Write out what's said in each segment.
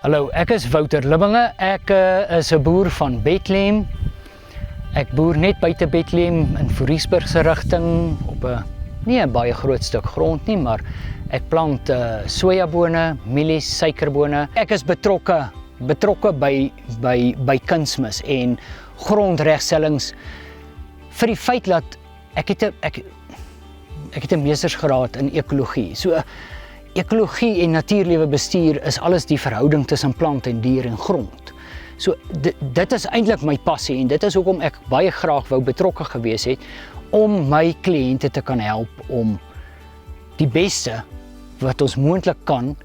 Hallo, ek is Wouter Libbinge. Ek is 'n boer van Bethlehem. Ek boer net buite Bethlehem in Foriesburg se rigting op 'n nie 'n baie groot stuk grond nie, maar ek plant sojabone, mielies, suikerbone. Ek is betrokke by kunsmis en grondregstellings vir die feit dat ek het 'n meestersgraad in ekologie. So ekologie en natuurlewe bestuur is alles die verhouding tussen plant en dier en grond. So dit is eintlik my passie en dit is hoekom ek baie graag wou betrokke gewees het om my kliënte te kan help om die beste wat ons moontlik kan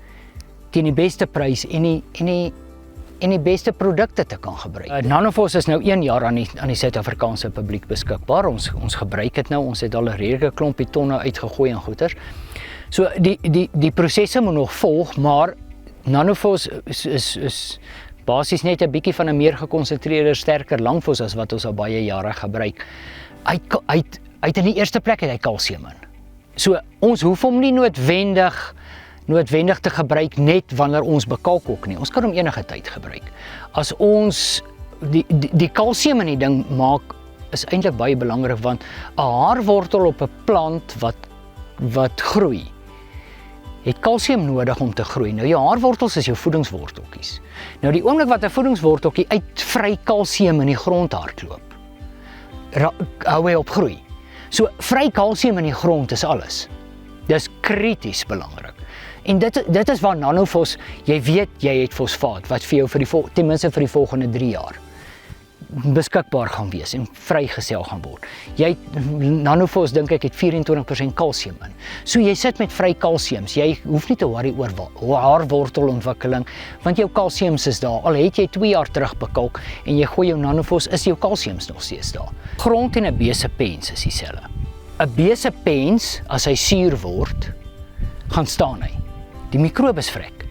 teen die beste prys en die beste produkte te kan gebruik. Nanofos is nou 1 jaar aan die Suid-Afrikaanse publiek beskikbaar. Ons gebruik dit nou. Ons het al 'n redelike klompie tonne uitgegooi en goeder. So die prosesse moet nog volg, maar Nanofos is basies net 'n bietjie van 'n meer gekonsentreerde, sterker langfos as wat ons al baie jare gebruik. Hy het in die eerste plek het hy kalsium in. So ons hoef hom nie noodwendig te gebruik net wanneer ons bekalk ook nie. Ons kan hom enige tyd gebruik. As ons die kalsium in die ding maak is eintlik baie belangrik, want 'n haarwortel op 'n plant wat groei het kalsium nodig om te groei. Nou jou haarwortels is jou voedingsworteltjies. Nou die oomblik wat 'n voedingsworteltjie uit vry kalsium in die grond hardloop, hou hy op groei. So vry kalsium in die grond is alles. Dis krities belangrik. En dit is waar Nanofos, jy weet jy het fosfaat wat vir jou ten minste vir die volgende 3 jaar beskikbaar gaan wees en vrygestel gaan word. Nanofos dink ek het 24% kalsium in. So jy sit met vry kalsiums. Jy hoef nie te worry oor haarwortelontwikkeling, want jou kalsiums is daar. Al het jy 2 jaar terug bekalk en jy gooi jou Nanofos, is jou kalsiums nog steeds daar. Grond en 'n besepens is dieselfde. 'n Besepens, as hy suur word, gaan staan hy. Die mikrobes vrek.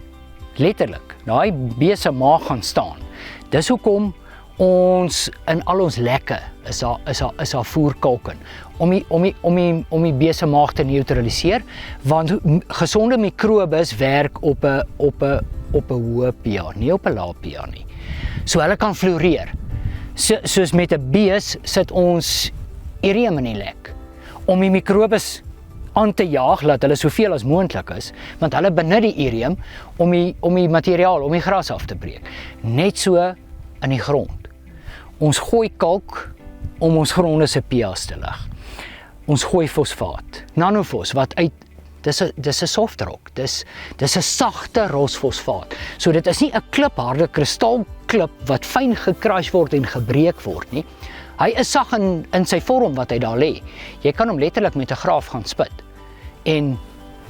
Letterlik. Daai bese maag gaan staan. Dis hoekom ons in al ons lekke is daar voerkalk in om die bese maag te neutraliseer, want gesonde mikrobes werk op 'n hoë pH, nie op 'n lae pH nie. So hulle kan floreer. Soos met 'n bees sit ons irium in die lek om die mikrobes aan te jaag, laat hulle soveel as moontlik is, want hulle benut die irium om die materiaal, om die gras af te breek. Net so in die grond. Ons gooi kalk om ons gronde se pH te lig. Ons gooi fosfaat. Nanofos dis 'n soft rock. Dis 'n sagte rosfosfaat. So dit is nie 'n klipharde kristalklip wat fyn gekruis word en gebreek word nie. Hy is sag in sy vorm wat hy daar lê. Jy kan hom letterlik met 'n graaf gaan spit en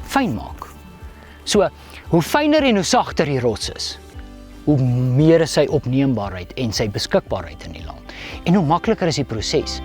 fyn maak. So, hoe fyner en hoe sagter die rots is, hoe meer is sy opneembaarheid en sy beskikbaarheid in die land. En hoe makliker is die proses.